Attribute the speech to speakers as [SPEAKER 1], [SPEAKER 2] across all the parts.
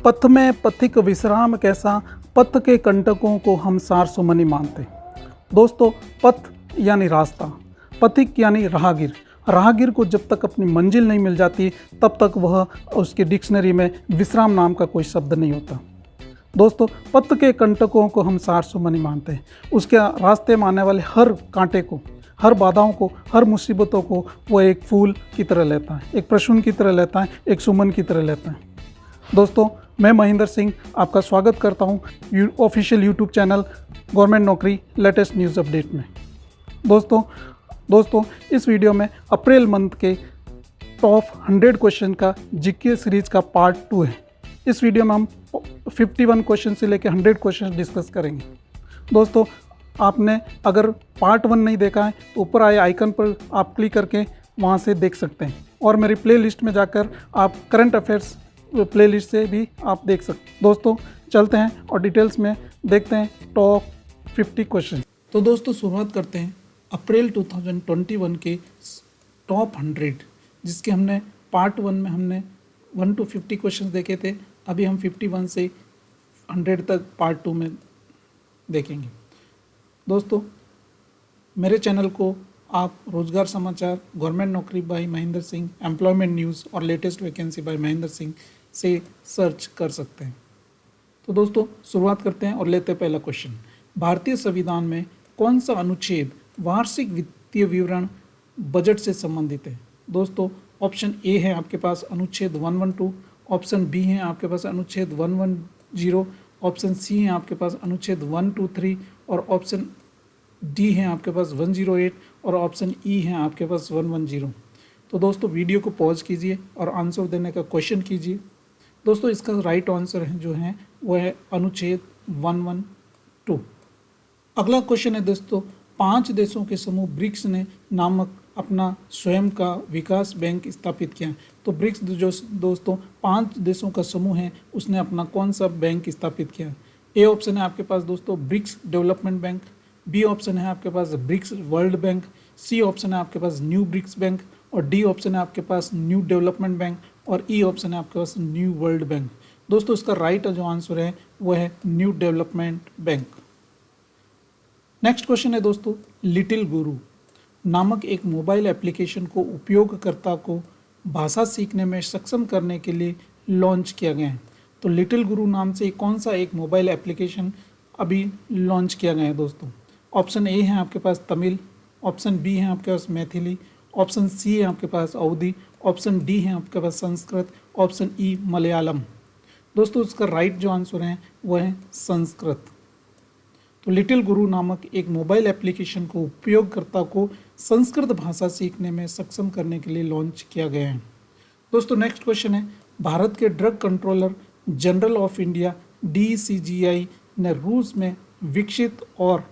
[SPEAKER 1] पथ में पथिक विश्राम कैसा, पथ के कंटकों को हम सार सुमनि मानते। दोस्तों, पथ यानी रास्ता, पथिक यानी राहगीर। राहगीर को जब तक अपनी मंजिल नहीं मिल जाती तब तक वह उसकी डिक्शनरी में विश्राम नाम का कोई शब्द नहीं होता। दोस्तों, पथ के कंटकों को हम सार सुमनि मानते हैं। उसके रास्ते में आने वाले हर कांटे को, हर बाधाओं को, हर मुसीबतों को वो एक फूल की तरह लेता है, एक प्रसून की तरह लेता है, एक सुमन की तरह लेता है। दोस्तों, मैं महेंद्र सिंह आपका स्वागत करता हूं ऑफिशियल यूट्यूब चैनल गवर्नमेंट नौकरी लेटेस्ट न्यूज़ अपडेट में। दोस्तों इस वीडियो में अप्रैल मंथ के टॉप 100 क्वेश्चन का जीके सीरीज का पार्ट 2 है। इस वीडियो में हम 51 क्वेश्चन से लेकर 100 क्वेश्चन डिस्कस करेंगे। दोस्तों, आपने अगर पार्ट 1 नहीं देखा है तो ऊपर आए आइकन पर आप क्लिक करके वहाँ से देख सकते हैं, और मेरी प्ले लिस्ट में जाकर आप करंट अफेयर्स प्ले लिस्ट से भी आप देख सकते हैं। दोस्तों, चलते हैं और डिटेल्स में देखते हैं टॉप 50 क्वेश्चन। तो दोस्तों, शुरुआत करते हैं अप्रैल 2021 के टॉप 100, जिसके हमने पार्ट 1 में हमने 1 to 50 क्वेश्चन देखे थे। अभी हम 51 से 100 तक पार्ट 2 में देखेंगे। दोस्तों, मेरे चैनल को आप रोजगार समाचार, गवर्नमेंट नौकरी by Mahendra Singh, employment news और latest vacancy by Mahendra Singh से सर्च कर सकते हैं। तो दोस्तों, शुरुआत करते हैं और लेते हैं पहला क्वेश्चन। भारतीय संविधान में कौन सा अनुच्छेद वार्षिक वित्तीय विवरण बजट से संबंधित है? दोस्तों, ऑप्शन ए है आपके पास अनुच्छेद 112, ऑप्शन बी है आपके पास अनुच्छेद 110, ऑप्शन सी है आपके पास अनुच्छेद 123 और ऑप्शन डी है आपके पास 108 और ऑप्शन ई है आपके पास 110। तो दोस्तों, वीडियो को पॉज कीजिए और आंसर देने का क्वेश्चन कीजिए। दोस्तों, इसका राइट आंसर है जो है वो है अनुच्छेद 112। अगला क्वेश्चन है दोस्तों, 5 देशों के समूह ब्रिक्स ने नामक अपना स्वयं का विकास बैंक स्थापित किया। तो ब्रिक्स जो दोस्तों 5 देशों का समूह है, उसने अपना कौन सा बैंक स्थापित किया? ए ऑप्शन है आपके पास दोस्तों BRICS development bank, B option है आपके पास BRICS world bank, C option है आपके पास न्यू ब्रिक्स बैंक और डी ऑप्शन है आपके पास न्यू डेवलपमेंट बैंक और ई ऑप्शन है आपके पास न्यू वर्ल्ड बैंक। दोस्तों, इसका राइट जो आंसर है वो है new development bank. Next question है दोस्तों, लिटिल गुरु नामक एक मोबाइल एप्लीकेशन को उपयोगकर्ता को भाषा सीखने में सक्षम करने के लिए लॉन्च किया गया है। तो लिटिल गुरु नाम से कौन सा एक मोबाइल एप्लीकेशन अभी लॉन्च किया गया है? दोस्तों, ऑप्शन ए है आपके पास तमिल, ऑप्शन बी है आपके पास मैथिली, ऑप्शन सी है आपके पास अवधी, ऑप्शन डी है आपके पास संस्कृत, ऑप्शन ई मलयालम। दोस्तों, इसका राइट जो आंसर है वह है संस्कृत। तो लिटिल गुरु नामक एक मोबाइल एप्लीकेशन को उपयोगकर्ता को संस्कृत भाषा सीखने में सक्षम करने के लिए लॉन्च किया गया है। दोस्तों, नेक्स्ट क्वेश्चन है, भारत के drug controller general of India DCGI ने रूस में विकसित और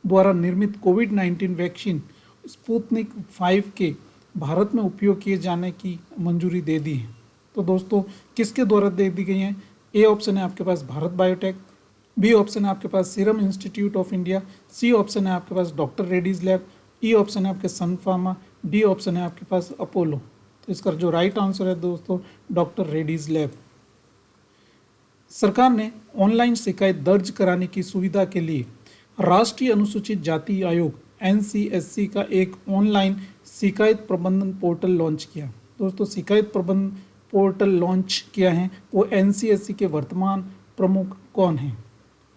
[SPEAKER 1] द्वारा निर्मित कोविड-19 वैक्सीन स्पुतनिक 5 के भारत में उपयोग किए जाने की मंजूरी दे दी है। तो दोस्तों, किसके द्वारा दे दी गई है? ए ऑप्शन है आपके पास भारत बायोटेक, बी ऑप्शन है आपके पास Serum Institute of India, C option है आपके पास doctor Reddy's lab, E option है आपके सन फार्मा, डी ऑप्शन है आपके पास अपोलो। तो इसका जो राइट आंसर है दोस्तों डॉक्टर रेड्डीज लैब। सरकार ने ऑनलाइन शिकायत दर्ज कराने की सुविधा के लिए राष्ट्रीय अनुसूचित जाति आयोग NCSC का एक ऑनलाइन शिकायत प्रबंधन पोर्टल लॉन्च किया। दोस्तों, शिकायत प्रबंधन पोर्टल लॉन्च किया है वो NCSC के वर्तमान प्रमुख कौन हैं?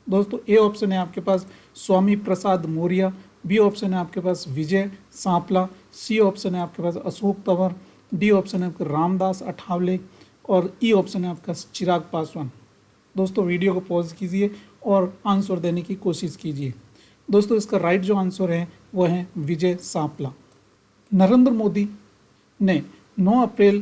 [SPEAKER 1] दोस्तों, ए ऑप्शन है आपके पास स्वामी प्रसाद मौर्य, बी ऑप्शन है आपके पास विजय सांपला, सी ऑप्शन है आपके पास अशोक तंवर, डी ऑप्शन है आपके रामदास अठावले और ई ऑप्शन है आपका चिराग पासवान। दोस्तों, वीडियो को पॉज कीजिए और आंसर देने की कोशिश कीजिए। दोस्तों, इसका राइट जो आंसर है वह है विजय सांपला। नरेंद्र मोदी ने 9 अप्रैल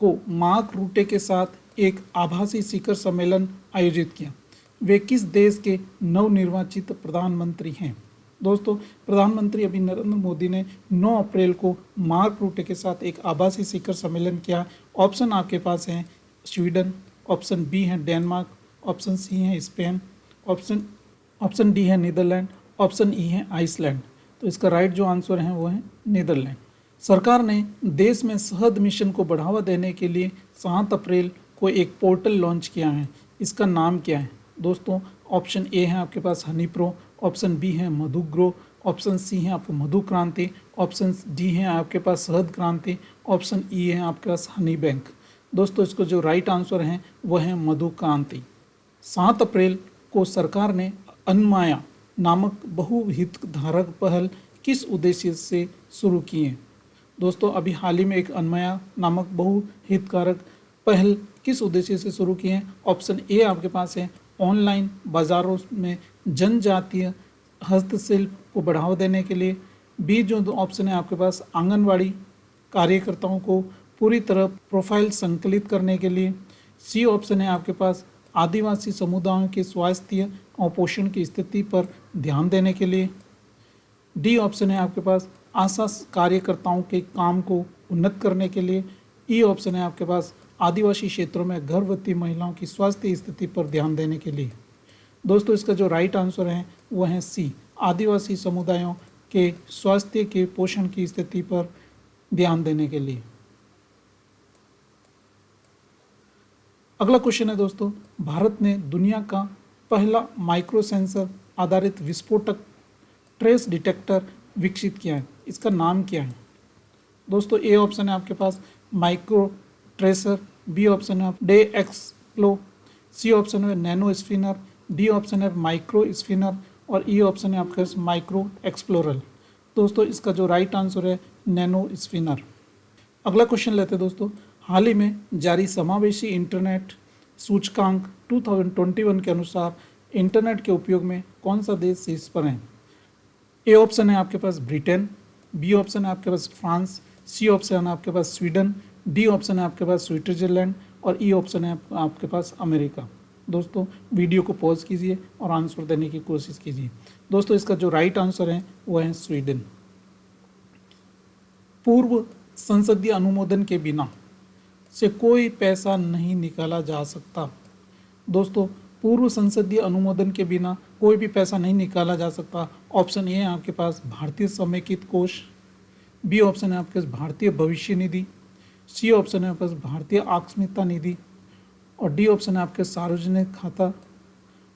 [SPEAKER 1] को मार्क रूटे के साथ एक आभासी शिखर सम्मेलन आयोजित किया। वे किस देश के नवनिर्वाचित प्रधानमंत्री हैं? दोस्तों, प्रधानमंत्री अभी नरेंद्र मोदी ने 9 अप्रैल को मार्क रूटे के साथ एक आभासी शिखर सम्मेलन किया। ऑप्शन आपके पास है स्वीडन, ऑप्शन बी है डेनमार्क, ऑप्शन सी है स्पेन, ऑप्शन डी है नीदरलैंड, ऑप्शन ई है आइसलैंड। तो इसका राइट जो आंसर है वो है नीदरलैंड। सरकार ने देश में शहद मिशन को बढ़ावा देने के लिए 7 अप्रैल को एक पोर्टल लॉन्च किया है, इसका नाम क्या है? दोस्तों ऑप्शन ए है आपके पास हनी प्रो, ऑप्शन बी है मधु ग्रो, ऑप्शन सी है आपको मधु क्रांति, ऑप्शन डी है आपके पास शहद क्रांति, ऑप्शन ई है आपके पास हनी बैंक। दोस्तों इसको जो राइट आंसर है वह है मधु क्रांति। 7 अप्रैल को सरकार ने अनमाया नामक बहुहितधारक पहल किस उद्देश्य से शुरू की है? दोस्तों अभी हाल ही में एक अनमाया नामक बहुहितकारक पहल किस उद्देश्य से शुरू की है? ऑप्शन ए आपके पास है ऑनलाइन बाजारों में जनजातीय हस्तशिल्प को बढ़ावा देने के लिए, बी जो ऑप्शन है आपके पास आंगनवाड़ी कार्यकर्ताओं को पूरी तरह प्रोफाइल संकलित करने के लिए, सी ऑप्शन है आपके पास आदिवासी समुदायों के स्वास्थ्य और पोषण की स्थिति पर ध्यान देने के लिए, डी ऑप्शन है आपके पास आशा कार्यकर्ताओं के काम को उन्नत करने के लिए, ई ऑप्शन है आपके पास आदिवासी क्षेत्रों में गर्भवती महिलाओं की स्वास्थ्य स्थिति पर ध्यान देने के लिए। दोस्तों इसका जो राइट आंसर है वह है सी, आदिवासी समुदायों के स्वास्थ्य के पोषण की स्थिति पर ध्यान देने के लिए। अगला क्वेश्चन है दोस्तों, भारत ने दुनिया का पहला माइक्रो सेंसर आधारित विस्फोटक ट्रेस डिटेक्टर विकसित किया है, इसका नाम क्या है? दोस्तों ए ऑप्शन है आपके पास माइक्रो ट्रेसर, बी ऑप्शन है डे एक्सप्लो, सी ऑप्शन है नैनो स्पिनर, डी ऑप्शन है माइक्रो स्पिनर और ई ऑप्शन है आपके पास माइक्रो एक्सप्लोरर। दोस्तों इसका जो राइट आंसर है नैनो स्पिनर। अगला क्वेश्चन लेते हैं दोस्तों, हाल ही में जारी समावेशी इंटरनेट सूचकांक 2021 के अनुसार इंटरनेट के उपयोग में कौन सा देश शीर्ष पर है? ए ऑप्शन है आपके पास ब्रिटेन, बी ऑप्शन है आपके पास फ्रांस, सी ऑप्शन है आपके पास स्वीडन, डी ऑप्शन है आपके पास स्विट्जरलैंड और ई ऑप्शन है आपके पास अमेरिका। दोस्तों वीडियो को पॉज कीजिए और आंसर देने की कोशिश कीजिए। दोस्तों इसका जो राइट आंसर है वह है स्वीडन। पूर्व संसदीय अनुमोदन के बिना से कोई पैसा नहीं निकाला जा सकता। दोस्तों पूर्व संसदीय अनुमोदन के बिना कोई भी पैसा नहीं निकाला जा सकता। ऑप्शन ए है आपके पास भारतीय समेकित कोष, बी ऑप्शन है आपके पास भारतीय भविष्य निधि, सी ऑप्शन है आपके पास भारतीय आकस्मिकता निधि और डी ऑप्शन है आपके सार्वजनिक खाता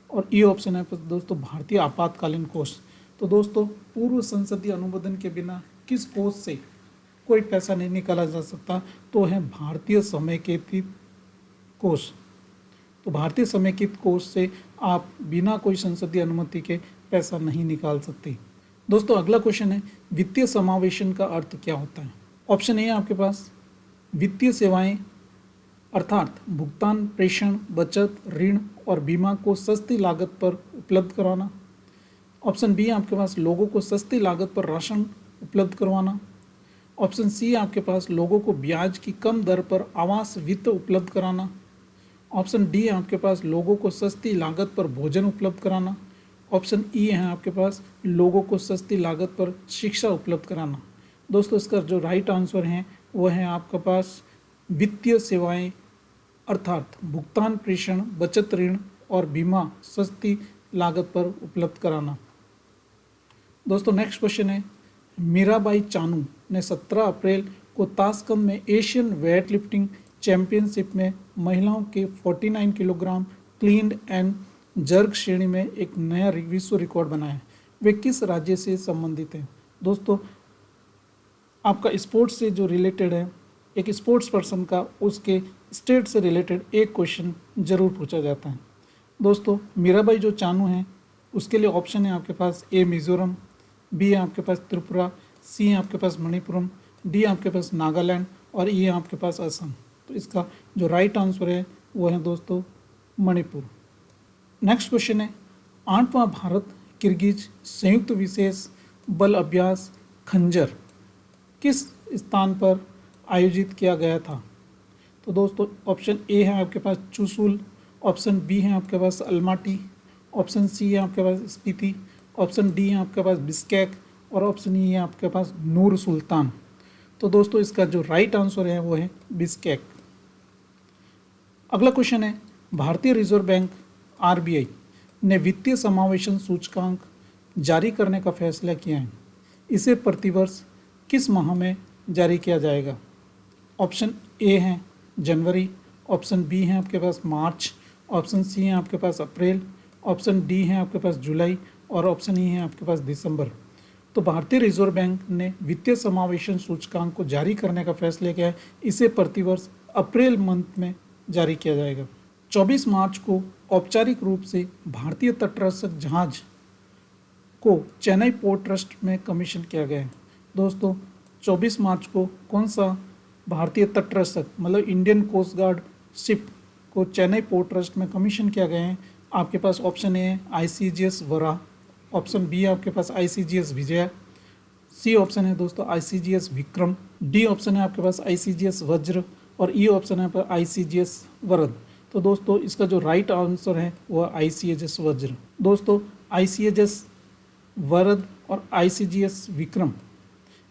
[SPEAKER 1] और ई ऑप्शन है दोस्तों भारतीय आपातकालीन कोष। तो दोस्तों पूर्व संसदीय अनुमोदन के बिना किस कोष से कोई पैसा नहीं निकाला जा सकता? तो है भारतीय समेकित कोष। तो भारतीय समेकित कोष से आप बिना कोई संसदीय अनुमति के पैसा नहीं निकाल सकते। दोस्तों अगला क्वेश्चन है, वित्तीय समावेशन का अर्थ क्या होता है? ऑप्शन ए है आपके पास वित्तीय सेवाएं अर्थात भुगतान, प्रेषण, बचत, ऋण और बीमा को सस्ती लागत पर उपलब्ध कराना। ऑप्शन बी है आपके पास लोगों को सस्ती लागत पर राशन उपलब्ध करवाना। ऑप्शन सी है आपके पास लोगों को ब्याज की कम दर पर आवास वित्त उपलब्ध कराना। ऑप्शन डी है आपके पास लोगों को सस्ती लागत पर भोजन उपलब्ध कराना। ऑप्शन ई है आपके पास लोगों को सस्ती लागत पर शिक्षा उपलब्ध कराना। दोस्तों इसका जो राइट आंसर है वह है आपके पास वित्तीय सेवाएं अर्थात भुगतान, प्रेषण, बचत, ऋण और बीमा सस्ती लागत पर उपलब्ध कराना। दोस्तों नेक्स्ट क्वेश्चन है, मीराबाई चानू ने 17 अप्रैल को ताशकंद में एशियन वेट लिफ्टिंग चैंपियनशिप में महिलाओं के 49 किलोग्राम क्लीन एंड जर्क श्रेणी में एक नया विश्व रिकॉर्ड बनाया। वे किस राज्य से संबंधित हैं? दोस्तों आपका स्पोर्ट्स से जो रिलेटेड है, एक स्पोर्ट्स पर्सन का उसके स्टेट से रिलेटेड एक क्वेश्चन जरूर पूछा जाता है। दोस्तों मीराबाई जो चानू हैं उसके लिए ऑप्शन है आपके पास ए मिजोरम, बी है आपके पास त्रिपुरा, सी है आपके पास मणिपुरम, डी आपके पास नागालैंड और ई है आपके पास असम। तो इसका जो राइट आंसर है वो है दोस्तों मणिपुर। नेक्स्ट क्वेश्चन है, 8वां भारत किर्गिज संयुक्त विशेष बल अभ्यास खंजर किस स्थान पर आयोजित किया गया था? तो दोस्तों ऑप्शन ए है आपके पास चुशुल, ऑप्शन बी है आपके पास अलमाटी, ऑप्शन सी है आपके पास स्पीति, ऑप्शन डी है आपके पास बिस्केक और ऑप्शन ई है आपके पास नूर सुल्तान। तो दोस्तों इसका जो राइट आंसर है वो है बिस्केक। अगला क्वेश्चन है, भारतीय रिजर्व बैंक आरबीआई ने वित्तीय समावेशन सूचकांक जारी करने का फैसला किया है। इसे प्रतिवर्ष किस माह में जारी किया जाएगा? ऑप्शन ए है जनवरी, ऑप्शन बी है आपके पास मार्च, ऑप्शन सी है आपके पास अप्रैल, ऑप्शन डी है आपके पास जुलाई और ऑप्शन ई है आपके पास दिसंबर। तो भारतीय रिजर्व बैंक ने वित्तीय समावेशन सूचकांक को जारी करने का फैसला किया है। इसे प्रतिवर्ष अप्रैल मंथ में जारी किया जाएगा। 24 मार्च को औपचारिक रूप से भारतीय तटरक्षक जहाज को चेन्नई पोर्ट ट्रस्ट में कमीशन किया गया है। दोस्तों 24 मार्च को कौन सा भारतीय तटरक्षक मतलब इंडियन कोस्ट गार्ड शिप को चेन्नई पोर्ट ट्रस्ट में कमीशन किया गया है? आपके पास ऑप्शन ए है ICGS वराह, ऑप्शन बी है आपके पास ICGS विजय, सी ऑप्शन है दोस्तों ICGS विक्रम, डी ऑप्शन है आपके पास ICGS वज्र और ई ऑप्शन है आपका ICGS वरद। तो दोस्तों इसका जो राइट आंसर है वह ICGS वज्र। दोस्तों ICGS वरद और ICGS विक्रम,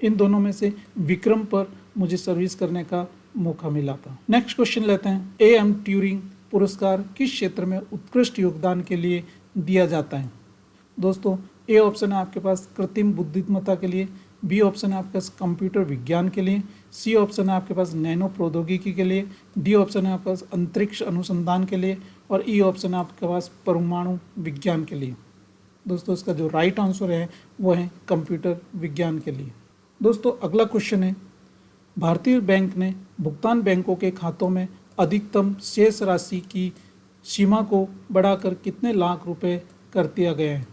[SPEAKER 1] इन दोनों में से विक्रम पर मुझे सर्विस करने का मौका मिला था। नेक्स्ट क्वेश्चन लेते हैं। AM ट्यूरिंग पुरस्कार किस क्षेत्र में उत्कृष्ट योगदान के लिए दिया जाता है? दोस्तों ए ऑप्शन है आपके पास कृत्रिम बुद्धिमत्ता के लिए, बी ऑप्शन है आपके पास कंप्यूटर विज्ञान के लिए, सी ऑप्शन है आपके पास नैनो प्रौद्योगिकी के लिए, डी ऑप्शन है आपके पास अंतरिक्ष अनुसंधान के लिए और ई ऑप्शन है आपके पास परमाणु विज्ञान के लिए। दोस्तों इसका जो राइट आंसर है वो है कंप्यूटर विज्ञान के लिए। दोस्तों अगला क्वेश्चन है, भारतीय बैंक ने भुगतान बैंकों के खातों में अधिकतम शेष राशि की सीमा को बढ़ाकर कितने लाख रुपए कर दिया गया है?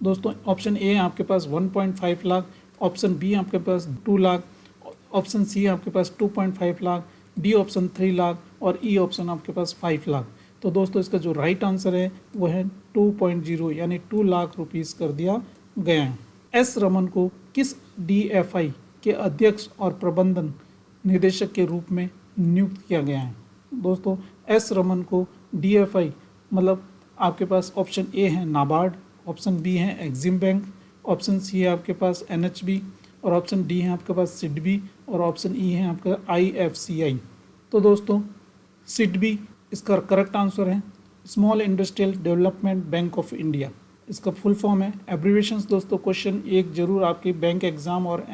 [SPEAKER 1] दोस्तों ऑप्शन ए है आपके पास 1.5 लाख, ऑप्शन बी आपके पास 2 लाख, ऑप्शन सी आपके पास 2.5 लाख, डी ऑप्शन 3 लाख और ई ऑप्शन आपके पास 5 लाख। तो दोस्तों इसका जो राइट आंसर है वो है 2.0 यानी 2 लाख रुपीस कर दिया गया है। एस रमन को किस DFI के अध्यक्ष और प्रबंधन निदेशक के रूप में नियुक्त किया गया है? दोस्तों एस रमन को DFI मतलब आपके पास ऑप्शन ए है नाबार्ड, ऑप्शन बी है एक्सिम बैंक, ऑप्शन सी है आपके पास NHB और ऑप्शन डी है आपके पास SIDBI और ऑप्शन ई है आपका IFCI। तो दोस्तों SIDBI इसका करेक्ट आंसर है small industrial development bank of India, इसका फुल फॉर्म है। एब्रीवेशंस दोस्तों क्वेश्चन एक जरूर आपके बैंक एग्ज़ाम और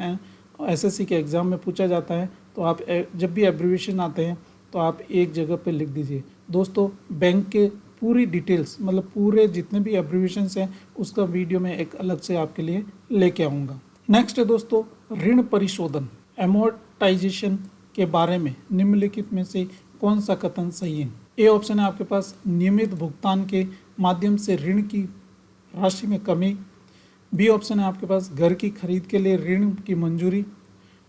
[SPEAKER 1] SSC के एग्ज़ाम में पूछा जाता है, तो आप जब भी एब्रीवेशन आते हैं तो आप एक जगह पे लिख दीजिए। दोस्तों बैंक के पूरी डिटेल्स मतलब पूरे जितने भी एब्रीवेशंस हैं उसका वीडियो मैं एक अलग से आपके लिए लेके आऊँगा। नेक्स्ट है दोस्तों ऋण परिशोधन एमोर्टाइजेशन के बारे में निम्नलिखित में से कौन सा कथन सही है? ए ऑप्शन है आपके पास नियमित भुगतान के माध्यम से ऋण की राशि में कमी, बी ऑप्शन है आपके पास घर की खरीद के लिए ऋण की मंजूरी,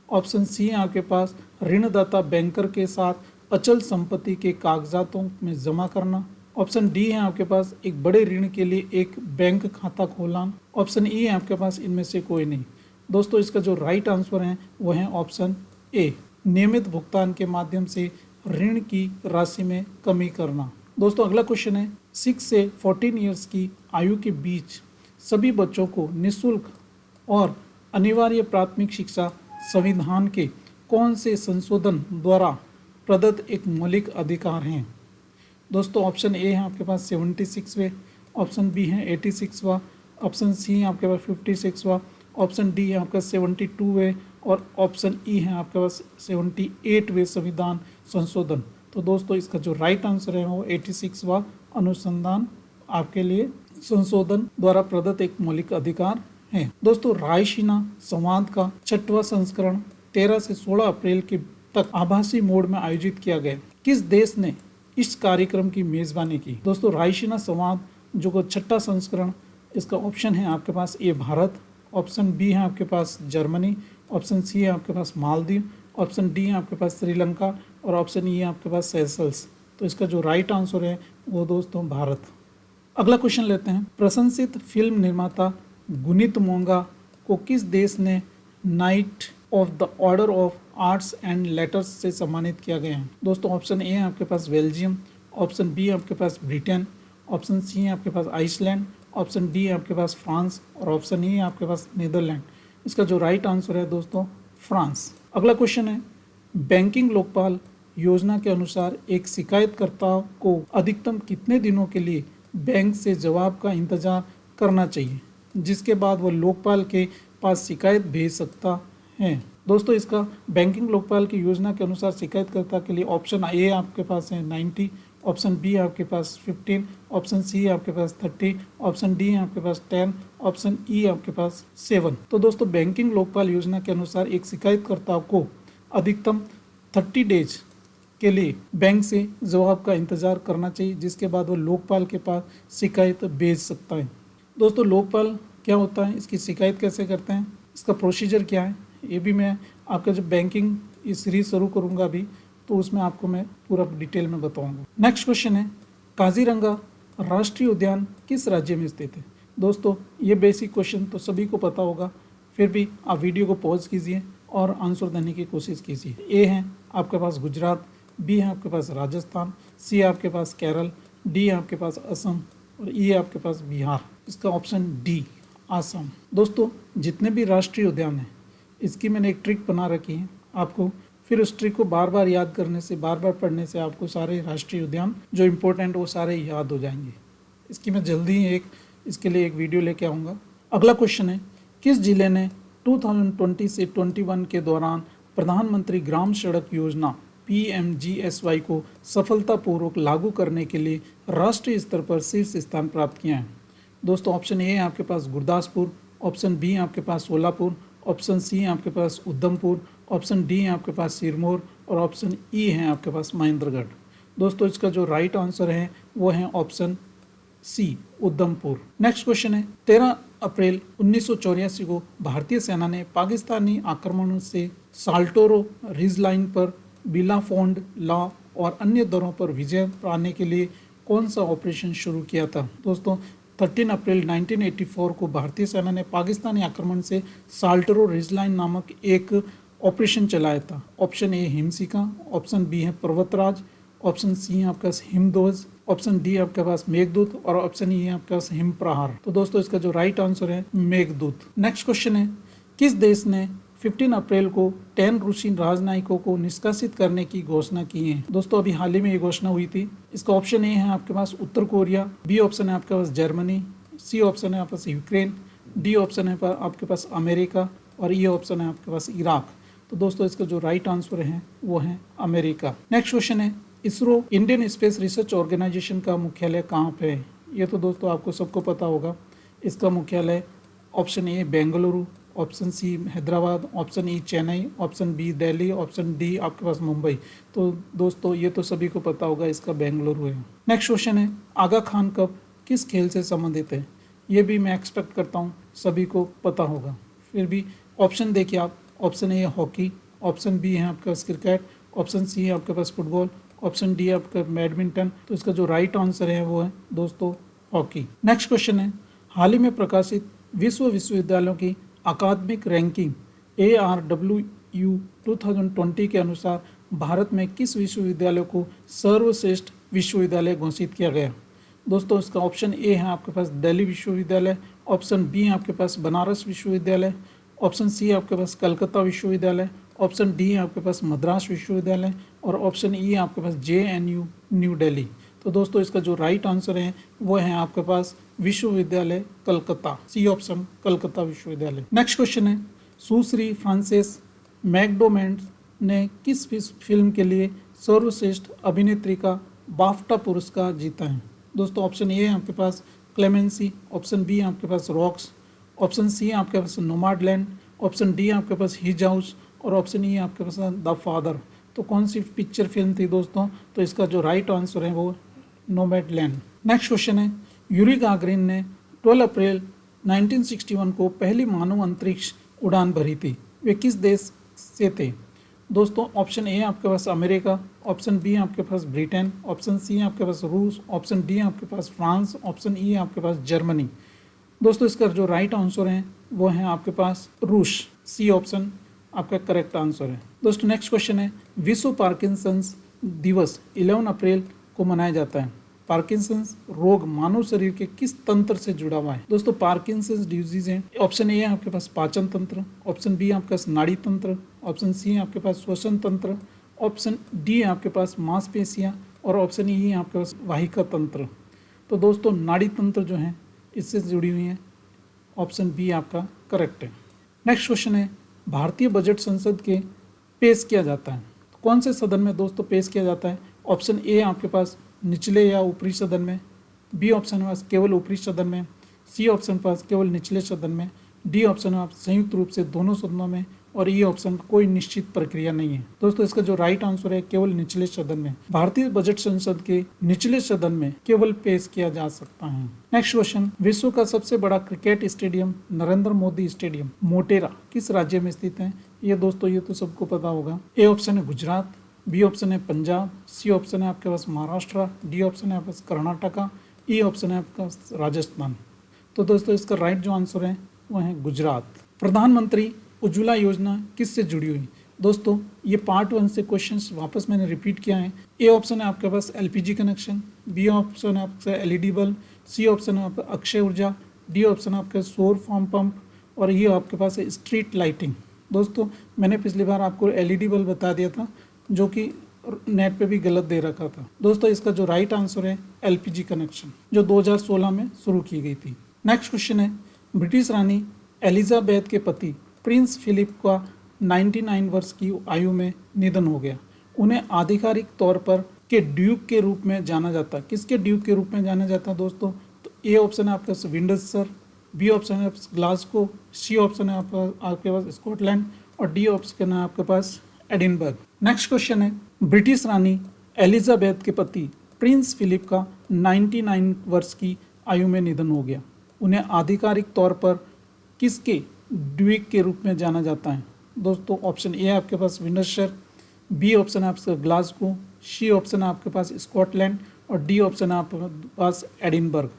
[SPEAKER 1] ऑप्शन सी है आपके पास ऋणदाता बैंकर के साथ अचल संपत्ति के कागजातों में जमा करना, ऑप्शन डी है आपके पास एक बड़े ऋण के लिए एक बैंक खाता खोलना, ऑप्शन ई है आपके पास इनमें से कोई नहीं। दोस्तों इसका जो राइट आंसर है वो है ऑप्शन ए नियमित भुगतान के माध्यम से ऋण की राशि में कमी करना। दोस्तों अगला क्वेश्चन है 6 से 14 ईयर्स की आयु के बीच सभी बच्चों को निःशुल्क और अनिवार्य प्राथमिक शिक्षा संविधान के कौन से संशोधन द्वारा प्रदत्त एक मौलिक अधिकार हैं? दोस्तों ऑप्शन ए है आपके पास 76वें, ऑप्शन बी है 86वां, ऑप्शन सी है आपके पास 56वां, ऑप्शन डी है आपका 72वें और ऑप्शन ई है आपके पास 78वें संविधान संशोधन। तो दोस्तों इसका जो राइट आंसर है वो 86वां अनुसंधान आपके लिए संशोधन द्वारा प्रदत्त एक मौलिक अधिकार है। दोस्तों रायसीना संवाद का 6वां संस्करण 13 से 16 अप्रैल के तक आभासी मोड में आयोजित किया गया। किस देश ने इस कार्यक्रम की मेजबानी की? दोस्तों रायसीना संवाद जो को 6वां संस्करण, इसका ऑप्शन है आपके पास ए भारत, ऑप्शन बी है आपके पास जर्मनी, ऑप्शन सी है आपके पास मालदीव, ऑप्शन डी है आपके पास श्रीलंका और ऑप्शन ई है आपके पास सेशल्स। तो इसका जो राइट आंसर है वो दोस्तों भारत। अगला क्वेश्चन लेते हैं। प्रशंसित फिल्म निर्माता गुनीत मोंगा को किस देश ने night of the order of arts and letters से सम्मानित किया गया है? दोस्तों ऑप्शन ए है आपके पास बेल्जियम, ऑप्शन बी है आपके पास ब्रिटेन, ऑप्शन सी है आपके पास आइसलैंड, ऑप्शन डी है आपके पास फ्रांस और ऑप्शन ई है आपके पास नीदरलैंड। इसका जो राइट आंसर है दोस्तों फ्रांस। अगला क्वेश्चन है बैंकिंग लोकपाल योजना के अनुसार एक शिकायतकर्ता को अधिकतम कितने दिनों के लिए बैंक से जवाब का इंतजार करना चाहिए जिसके बाद वह लोकपाल के पास शिकायत भेज सकता है? दोस्तों इसका बैंकिंग लोकपाल की योजना के अनुसार शिकायतकर्ता के लिए ऑप्शन ए आपके पास है 90, ऑप्शन बी आपके पास 15, ऑप्शन सी आपके पास 30, ऑप्शन डी आपके पास 10, ऑप्शन ई आपके पास 7। तो दोस्तों बैंकिंग लोकपाल योजना के अनुसार एक शिकायतकर्ता को अधिकतम 30 डेज के लिए बैंक से जवाब का इंतज़ार करना चाहिए, जिसके बाद वो लोकपाल के पास शिकायत भेज सकता है। दोस्तों लोकपाल क्या होता है, इसकी शिकायत कैसे करते हैं, इसका प्रोसीजर क्या है, ये भी मैं आपका जब बैंकिंग ये सीरीज शुरू करूँगा अभी तो उसमें आपको मैं पूरा डिटेल में बताऊँगा। नेक्स्ट क्वेश्चन है, काजीरंगा राष्ट्रीय उद्यान किस राज्य में स्थित है। दोस्तों ये बेसिक क्वेश्चन तो सभी को पता होगा, फिर भी आप वीडियो को पॉज कीजिए और आंसर देने की कोशिश कीजिए। ए है आपके पास गुजरात, बी है आपके पास राजस्थान, सी है आपके पास केरल, डी है आपके पास असम और ई है आपके पास बिहार। इसका ऑप्शन डी असम। दोस्तों जितने भी राष्ट्रीय उद्यान हैं इसकी मैंने एक ट्रिक बना रखी है आपको, फिर उस ट्रिक को बार बार याद करने से, बार बार पढ़ने से आपको सारे राष्ट्रीय उद्यान जो इम्पोर्टेंट वो सारे याद हो जाएंगे। इसकी मैं जल्दी ही इसके लिए एक वीडियो लेके आऊँगा। अगला क्वेश्चन है, किस जिले ने 2020 से 21 के दौरान प्रधानमंत्री ग्राम सड़क योजना PMGSY को सफलतापूर्वक लागू करने के लिए राष्ट्रीय स्तर पर शीर्ष स्थान प्राप्त किया है। दोस्तों ऑप्शन ए है आपके पास गुरदासपुर, ऑप्शन बी आपके पास सोलापुर, ऑप्शन सी है आपके पास उधमपुर, ऑप्शन डी है आपके पास सिरमौर और ऑप्शन ई है आपके पास महेंद्रगढ़। दोस्तों इसका जो राइट आंसर है वो है option C Udhampur. Next question है, 13 अप्रैल 1984 को भारतीय सेना ने पाकिस्तानी आक्रमणों से साल्टोरो रिज लाइन पर बिलाफोंड लॉ और अन्य दरों पर विजय पाने के लिए कौन सा ऑपरेशन शुरू किया था। दोस्तों 13 अप्रैल 1984 को भारतीय सेना ने पाकिस्तानी आक्रमण से साल्टोरो रिज लाइन नामक एक ऑपरेशन चलाया था। Option A Himshika, option B है पर्वतराज, ऑप्शन सी है आपके पास हिमध्वज, ऑप्शन डी आपके पास मेघदूत और ऑप्शन ई है आपके पास हिम प्रहार। तो दोस्तों इसका जो राइट आंसर है मेघदूत। नेक्स्ट क्वेश्चन है, किस देश ने 15 अप्रैल को 10 रूसी राजनयिकों को निष्कासित करने की घोषणा की है। दोस्तों अभी हाल ही में ये घोषणा हुई थी। इसका ऑप्शन ए है आपके पास उत्तर कोरिया, बी ऑप्शन है आपके पास जर्मनी, सी ऑप्शन है आपके पास यूक्रेन, डी ऑप्शन है आपके पास अमेरिका और ई ऑप्शन है आपके पास इराक। तो दोस्तों इसका जो राइट आंसर है वो है अमेरिका। नेक्स्ट क्वेश्चन है, ISRO Indian space research organisation का मुख्यालय कहाँ पे है। ये तो दोस्तों आपको सबको पता होगा। इसका मुख्यालय option A Bengaluru, option C Hyderabad, option E Chennai, option B Delhi, option D आपके पास मुंबई। तो दोस्तों ये तो सभी को पता होगा, इसका बेंगलुरु है। नेक्स्ट क्वेश्चन है, आगा खान कप किस खेल से संबंधित है। ये भी मैं एक्सपेक्ट करता हूँ सभी को पता होगा, फिर भी ऑप्शन देखिए आप। Option A hockey, option B है आपके पास क्रिकेट, ऑप्शन सी है आपके पास फुटबॉल, ऑप्शन डी है आपका बैडमिंटन। तो इसका जो राइट आंसर है वो है दोस्तों हॉकी। नेक्स्ट क्वेश्चन है, हाल ही में प्रकाशित विश्वविद्यालयों की अकादमिक रैंकिंग ARWU 2020 के अनुसार भारत में किस विश्वविद्यालय को सर्वश्रेष्ठ विश्वविद्यालय घोषित किया गया। दोस्तों इसका ऑप्शन ए है आपके पास दिल्ली विश्वविद्यालय, ऑप्शन बी है आपके पास बनारस विश्वविद्यालय, ऑप्शन सी है आपके पास कलकत्ता विश्वविद्यालय, ऑप्शन डी है आपके पास मद्रास विश्वविद्यालय और ऑप्शन ई है आपके पास JNU न्यू दिल्ली। तो दोस्तों इसका जो राइट आंसर है वो है आपके पास विश्वविद्यालय कलकत्ता, सी ऑप्शन कलकत्ता विश्वविद्यालय। नेक्स्ट क्वेश्चन है, सुश्री फ्रांसेस मैकडोमैंड ने किस फिल्म के लिए सर्वश्रेष्ठ अभिनेत्री का बाफ्टा पुरस्कार जीता है। दोस्तों ऑप्शन ए है आपके पास क्लेमेंसी, ऑप्शन बी है आपके पास रॉक्स, ऑप्शन सी है आपके पास नोमैडलैंड, ऑप्शन डी है आपके पास हिज हाउस और ऑप्शन ई है आपके पास द फादर। तो कौन सी पिक्चर फिल्म थी दोस्तों। तो इसका जो राइट आंसर है वो नोमैडलैंड। नेक्स्ट क्वेश्चन है, यूरी गागरिन ने 12 अप्रैल 1961 को पहली मानव अंतरिक्ष उड़ान भरी थी। वे किस देश से थे। दोस्तों ऑप्शन ए आपके पास अमेरिका, ऑप्शन बी आपके पास ब्रिटेन, ऑप्शन सी आपके पास रूस, ऑप्शन डी आपके पास फ्रांस, ऑप्शन ई आपके पास जर्मनी। दोस्तों इसका जो राइट आंसर है वो है आपके पास रूस, सी ऑप्शन आपका करेक्ट आंसर है। दोस्तों नेक्स्ट क्वेश्चन है, विश्व पार्किंसंस दिवस 11 अप्रैल को मनाया जाता है। पार्किंसंस रोग मानव शरीर के किस तंत्र से जुड़ा हुआ है। दोस्तों पार्किंसंस डिजीज है, ऑप्शन ए है आपके पास पाचन तंत्र, ऑप्शन बी आपके पास नाड़ी तंत्र, ऑप्शन सी है आपके पास श्वसन तंत्र, ऑप्शन डी है आपके पास मांसपेशियां और ऑप्शन ई है आपके पास वाहिका तंत्र। तो दोस्तों नाड़ी तंत्र जो है इससे जुड़ी हुई है, ऑप्शन बी आपका करेक्ट है। नेक्स्ट क्वेश्चन है, भारतीय बजट संसद के पेश किया जाता है? तो कौन से सदन में दोस्तों पेश किया जाता है? ऑप्शन ए आपके पास निचले या ऊपरी सदन में, बी ऑप्शन पास केवल ऊपरी सदन में, सी ऑप्शन पास केवल निचले सदन में, डी ऑप्शन आप संयुक्त रूप से दोनों सदनों में, और ई ऑप्शन कोई निश्चित प्रक्रिया नहीं है। दोस्तों इसका जो राइट आंसर है केवल निचले सदन में, भारतीय बजट संसद के निचले सदन में केवल पेश किया जा सकता है। नेक्स्ट क्वेश्चन, विश्व का सबसे बड़ा cricket stadium Narendra Modi stadium Motera किस राज्य में स्थित है? ये दोस्तों ये तो सबको पता होगा। ए ऑप्शन है गुजरात, बी ऑप्शन है पंजाब, सी ऑप्शन है आपके पास महाराष्ट्र, डी ऑप्शन है आपके पास कर्नाटका, ई ऑप्शन है आपका राजस्थान। तो दोस्तों इसका राइट जो आंसर है वो है गुजरात। प्रधानमंत्री उज्ज्वला योजना किससे जुड़ी हुई? दोस्तों ये पार्ट 1 से क्वेश्चंस वापस मैंने रिपीट किया है। ए ऑप्शन है आपके पास एलपीजी कनेक्शन, बी ऑप्शन है आपका एलईडी बल्ब, सी ऑप्शन है आपका अक्षय ऊर्जा, डी ऑप्शन है आपका सौर फार्म पंप, और ये आपके पास है स्ट्रीट लाइटिंग। दोस्तों मैंने पिछली बार आपको एलईडी बल्ब बता दिया था जो कि नेट पे भी गलत दे रखा था। दोस्तों इसका जो राइट आंसर है एलपीजी कनेक्शन, जो 2016 में शुरू की गई थी। नेक्स्ट क्वेश्चन है, ब्रिटिश रानी एलिजाबेथ के पति प्रिंस फिलिप का 99 वर्ष की आयु में निधन हो गया। उन्हें आधिकारिक तौर पर के ड्यूक के रूप में जाना जाता है। किसके ड्यूक के रूप में जाना जाता है दोस्तों? तो ए ऑप्शन है आपके पास विंडसर, बी ऑप्शन है ग्लासगो, सी ऑप्शन है आपके पास स्कॉटलैंड, और डी ऑप्शन है आपके पास एडिनबर्ग। नेक्स्ट क्वेश्चन है, ब्रिटिश रानी एलिजाबेथ के पति प्रिंस फिलिप का 99 वर्ष की आयु में निधन हो गया। उन्हें आधिकारिक तौर पर किसके ड्यूक के रूप में जाना जाता है? दोस्तों ऑप्शन ए है आपके पास विंडसर, बी ऑप्शन है आपके ग्लासगो, सी ऑप्शन है आपके पास स्कॉटलैंड, और डी ऑप्शन है आपके पास एडिनबर्ग।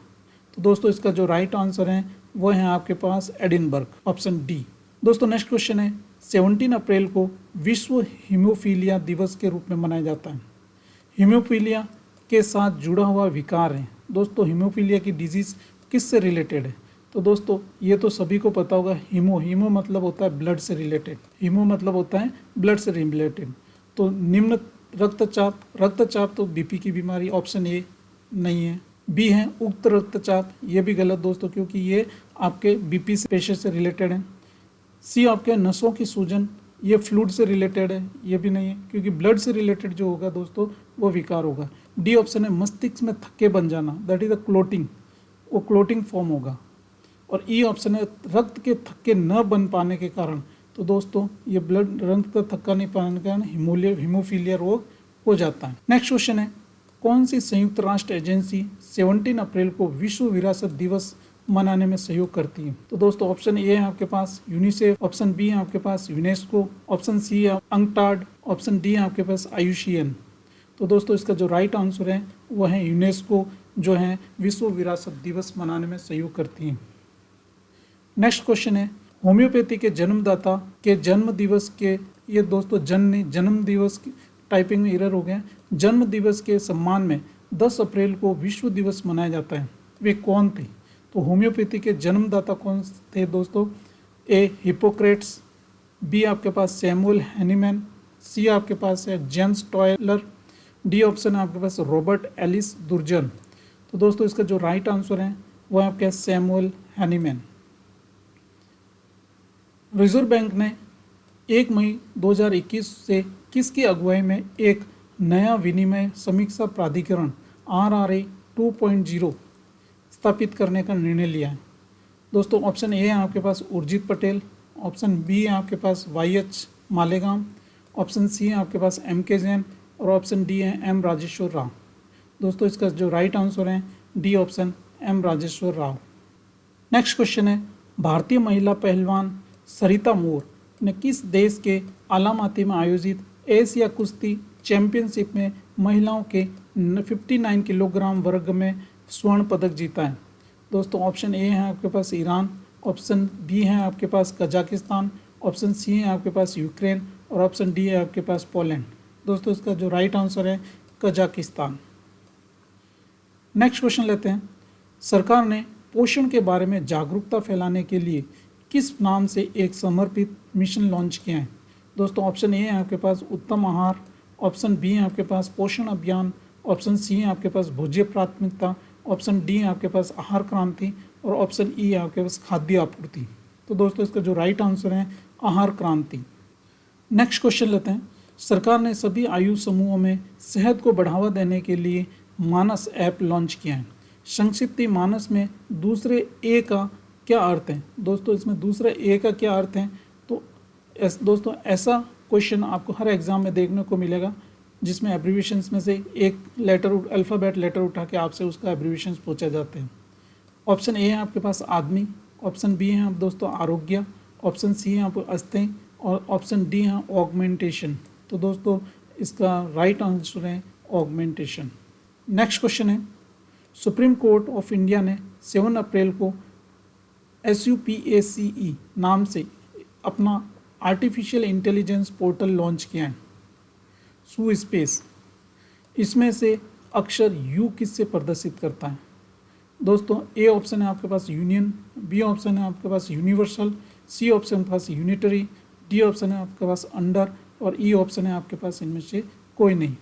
[SPEAKER 1] तो दोस्तों इसका जो राइट आंसर है वो है आपके पास एडिनबर्ग, ऑप्शन डी। दोस्तों नेक्स्ट क्वेश्चन है, 17 अप्रैल को विश्व हीमोफीलिया दिवस के रूप में मनाया जाता है। हीमोफीलिया के साथ जुड़ा हुआ विकार है। दोस्तों हीमोफीलिया की डिजीज़ किससे रिलेटेड है? तो दोस्तों ये तो सभी को पता होगा, हीमो मतलब होता है ब्लड से रिलेटेड, हीमो मतलब होता है ब्लड से रिलेटेड। तो निम्न रक्तचाप तो बीपी की बीमारी, ऑप्शन ए नहीं है। बी है उक्त रक्तचाप, ये भी गलत दोस्तों क्योंकि ये आपके बीपी से पेशेंट से रिलेटेड है। सी आपके नसों की सूजन, ये फ्लूइड से रिलेटेड है, ये भी नहीं है क्योंकि ब्लड से रिलेटेड जो होगा दोस्तों वो विकार होगा। डी ऑप्शन है मस्तिष्क में थक्के बन जाना, दैट इज द क्लोटिंग, वो क्लोटिंग फॉर्म होगा। और ई ऑप्शन है रक्त के थक्के न बन पाने के कारण। तो दोस्तों ये ब्लड रक्त का थक्का नहीं पाने के कारण हीमोफीलिया रोग हो जाता है। नेक्स्ट क्वेश्चन है, कौन सी संयुक्त राष्ट्र एजेंसी 17 अप्रैल को विश्व विरासत दिवस मनाने में सहयोग करती है? तो दोस्तों ऑप्शन ए है आपके पास यूनिसेफ, ऑप्शन बी है आपके पास यूनेस्को, ऑप्शन सी है अंकटाड, ऑप्शन डी है आपके पास IUCN। तो दोस्तों इसका जो राइट आंसर है वो है यूनेस्को, जो है विश्व विरासत दिवस मनाने में सहयोग करती है। नेक्स्ट क्वेश्चन है, होम्योपैथी के जन्मदाता के जन्म दिवस के, ये दोस्तों जन्म दिवस की टाइपिंग में एरर हो गया, जन्म दिवस के सम्मान में 10 अप्रैल को विश्व दिवस मनाया जाता है। वे कौन थे? तो होम्योपैथी के जन्मदाता कौन थे दोस्तों? ए हिपोक्रेट्स, बी आपके पास सैमुअल हैनीमैन, सी आपके पास है जेम्स टॉयलर, डी ऑप्शन है आपके पास रॉबर्ट एलिस दुर्जन। तो दोस्तों इसका जो राइट आंसर है वो है आपके सैमुअल हैनीमैन। रिजर्व बैंक ने 1 मई 2021 से किसकी अगुवाई में एक नया विनिमय समीक्षा प्राधिकरण RRA 2.0 स्थापित करने का निर्णय लिया है? दोस्तों ऑप्शन ए है आपके पास उर्जित पटेल, ऑप्शन बी है आपके पास YH मालेगाम, ऑप्शन सी है आपके पास MK जैन, और ऑप्शन डी है M राजेश्वर राव। दोस्तों इसका जो राइट आंसर है D option M Rajeshwar Rao. Next question है, भारतीय महिला पहलवान सरिता मोर ने किस देश के अलामाती में आयोजित एशिया कुश्ती चैंपियनशिप में महिलाओं के 59 किलोग्राम वर्ग में स्वर्ण पदक जीता है? दोस्तों ऑप्शन ए है आपके पास ईरान, ऑप्शन बी है आपके पास कजाकिस्तान, ऑप्शन सी है आपके पास यूक्रेन, और ऑप्शन डी है आपके पास पोलैंड। दोस्तों इसका जो राइट आंसर है कजाकिस्तान। नेक्स्ट क्वेश्चन लेते हैं, सरकार ने पोषण के बारे में जागरूकता फैलाने के लिए किस नाम से एक समर्पित मिशन लॉन्च किया है? दोस्तों ऑप्शन ए है आपके पास उत्तम आहार, ऑप्शन बी है आपके पास पोषण अभियान, ऑप्शन सी है आपके पास भोज्य प्राथमिकता, ऑप्शन डी है आपके पास आहार क्रांति, और ऑप्शन ई है आपके पास खाद्य आपूर्ति। तो दोस्तों इसका जो राइट आंसर है आहार क्रांति। नेक्स्ट क्वेश्चन लेते हैं। सरकार ने सभी आयु समूहों में सेहत को बढ़ावा देने के लिए मानस ऐप लॉन्च किया है। संक्षिप्त मानस में दूसरे ए का क्या अर्थ है? दोस्तों इसमें दूसरे ए का क्या अर्थ है? तो दोस्तों ऐसा क्वेश्चन आपको हर एग्ज़ाम में देखने को मिलेगा जिसमें एब्रीविएशंस में से एक लेटर अल्फ़ाबेट लेटर उठा के आपसे उसका एब्रीविएशंस पूछे जाते हैं। ऑप्शन ए है आपके पास आदमी, ऑप्शन बी है आप दोस्तों आरोग्य, ऑप्शन सी है आपको अस्थि और ऑप्शन डी है ऑगमेंटेशन। तो दोस्तों इसका राइट आंसर है ऑगमेंटेशन। नेक्स्ट क्वेश्चन है। सुप्रीम कोर्ट ऑफ इंडिया ने 7 अप्रैल को SUPACE नाम से अपना आर्टिफिशियल इंटेलिजेंस पोर्टल लॉन्च किया है, सू स्पेस। इसमें से अक्षर यू किससे प्रदर्शित करता है? दोस्तों ए ऑप्शन है आपके पास यूनियन, बी ऑप्शन है आपके पास यूनिवर्सल, सी ऑप्शन आपके पास यूनिटरी, डी ऑप्शन है आपके पास अंडर और ई ऑप्शन है आपके पास इनमें से कोई नहीं।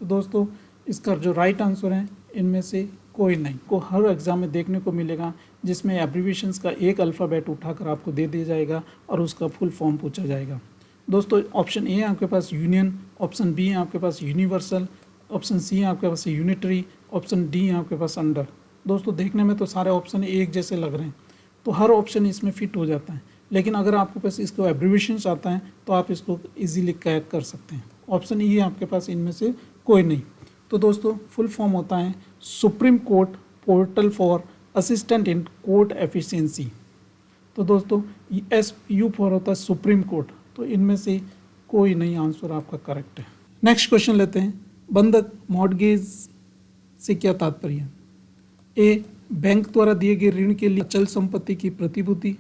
[SPEAKER 1] तो दोस्तों इसका जो राइट आंसर है इनमें से कोई नहीं को हर एग्ज़ाम में देखने को मिलेगा जिसमें एब्रीविएशंस का एक अल्फ़ाबेट उठाकर आपको दे दिया जाएगा और उसका फुल फॉर्म पूछा जाएगा। दोस्तों ऑप्शन ए है आपके पास यूनियन, ऑप्शन बी है आपके पास यूनिवर्सल, ऑप्शन सी है आपके पास यूनिटरी, ऑप्शन डी है आपके पास अंडर। दोस्तों देखने में तो सारे ऑप्शन एक जैसे लग रहे हैं, तो हर ऑप्शन इसमें फिट हो जाता है, लेकिन अगर आपके पास इसको एब्रीविएशंस आता है तो आप इसको ईजीली क्रैक कर सकते हैं। ऑप्शन ई है आपके पास इनमें से कोई नहीं। तो दोस्तों फुल फॉर्म होता है supreme court portal for assistant in court efficiency. तो दोस्तों SU फॉर होता है सुप्रीम कोर्ट, तो इनमें से कोई नहीं आंसर आपका करेक्ट है। नेक्स्ट क्वेश्चन लेते हैं। बंधक मॉर्गेज से क्या तात्पर्य? ए बैंक द्वारा दिए गए ऋण के लिए अचल संपत्ति की प्रतिभूति,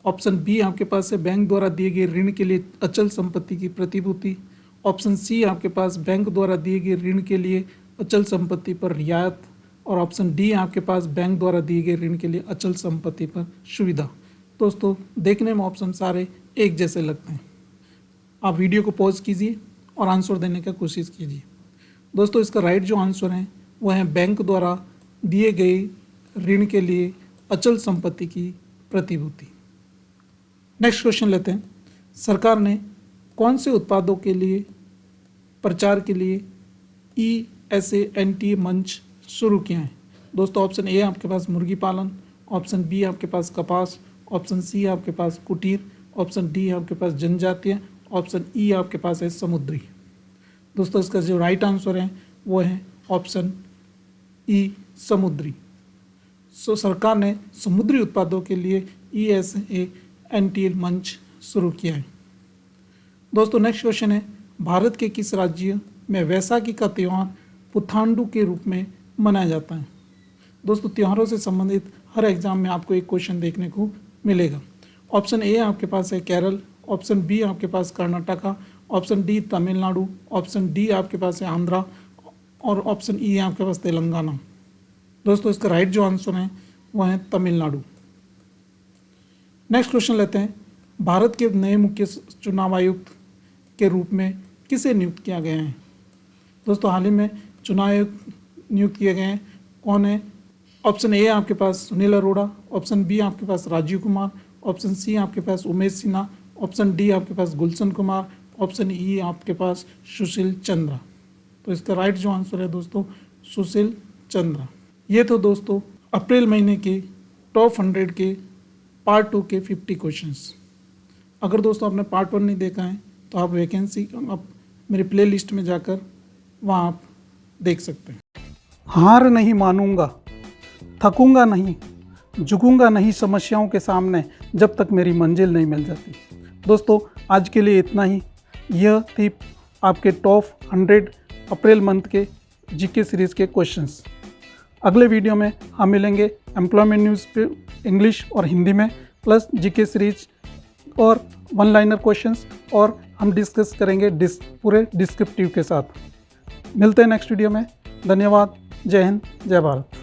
[SPEAKER 1] ऑप्शन बी आपके पास है बैंक द्वारा दिए गए ऋण के लिए अचल संपत्ति की प्रतिभूति, ऑप्शन सी आपके पास बैंक द्वारा दिए गए ऋण के लिए अचल संपत्ति पर रियायत और ऑप्शन डी आपके पास बैंक द्वारा दिए गए ऋण के लिए अचल संपत्ति पर सुविधा। दोस्तों देखने में ऑप्शन सारे एक जैसे लगते हैं। आप वीडियो को पॉज कीजिए और आंसर देने की कोशिश कीजिए। दोस्तों इसका राइट जो आंसर है वह है बैंक द्वारा दिए गए ऋण के लिए अचल संपत्ति की प्रतिभूति। नेक्स्ट क्वेश्चन लेते हैं। सरकार ने कौन से उत्पादों के लिए प्रचार के लिए ESANT मंच शुरू किया है? दोस्तों ऑप्शन ए आपके पास मुर्गी पालन, ऑप्शन बी आपके पास कपास, ऑप्शन सी आपके पास कुटीर, ऑप्शन डी आपके पास जनजातीय, ऑप्शन ई आपके पास है समुद्री। दोस्तों इसका जो राइट आंसर है वो है ऑप्शन ई समुद्री। सरकार ने समुद्री उत्पादों के लिए ESANT मंच शुरू किया है। दोस्तों नेक्स्ट क्वेश्चन है। भारत के किस राज्य में वैसाखी का त्यौहार पुथांडू के रूप में मनाया जाता है? दोस्तों त्योहारों से संबंधित हर एग्जाम में आपको एक क्वेश्चन देखने को मिलेगा। ऑप्शन ए आपके पास है केरल, ऑप्शन बी आपके पास Karnataka, option D Tamil Nadu, option D आपके पास है आंध्रा और ऑप्शन ई आपके पास तेलंगाना। दोस्तों इसका राइट जो आंसर है वह है तमिलनाडु। नेक्स्ट क्वेश्चन लेते हैं। भारत के नए मुख्य चुनाव आयुक्त के रूप में किसे नियुक्त किया गया है? दोस्तों हाल ही में चुनाव आयुक्त नियुक्त किए गए हैं। कौन है? ऑप्शन ए आपके पास सुनील अरोड़ा, ऑप्शन बी आपके पास राजीव कुमार, ऑप्शन सी आपके पास उमेश सिन्हा, ऑप्शन डी आपके पास गुलशन कुमार, ऑप्शन ई आपके पास सुशील चंद्रा। तो इसका राइट जो आंसर है दोस्तों सुशील चंद्रा। ये तो दोस्तों अप्रैल महीने के टॉप 100 के पार्ट 2 के 50 क्वेश्चंस। अगर दोस्तों आपने पार्ट 1 नहीं देखा है तो आप वैकेंसी आप मेरे प्ले लिस्ट में जाकर वहाँ आप देख सकते हैं। हार नहीं मानूंगा, थकूंगा नहीं, झुकूंगा नहीं समस्याओं के सामने जब तक मेरी मंजिल नहीं मिल जाती। दोस्तों आज के लिए इतना ही। यह थी आपके टॉप 100 अप्रैल मंथ के जीके सीरीज़ के क्वेश्चंस। अगले वीडियो में हम मिलेंगे एम्प्लॉयमेंट न्यूज़ पे इंग्लिश और हिंदी में प्लस जीके सीरीज और 1 लाइनर क्वेश्चंस, और हम डिस्कस करेंगे पूरे डिस्क्रिप्टिव के साथ। मिलते हैं नेक्स्ट वीडियो में। धन्यवाद। जय हिंद, जय भारत।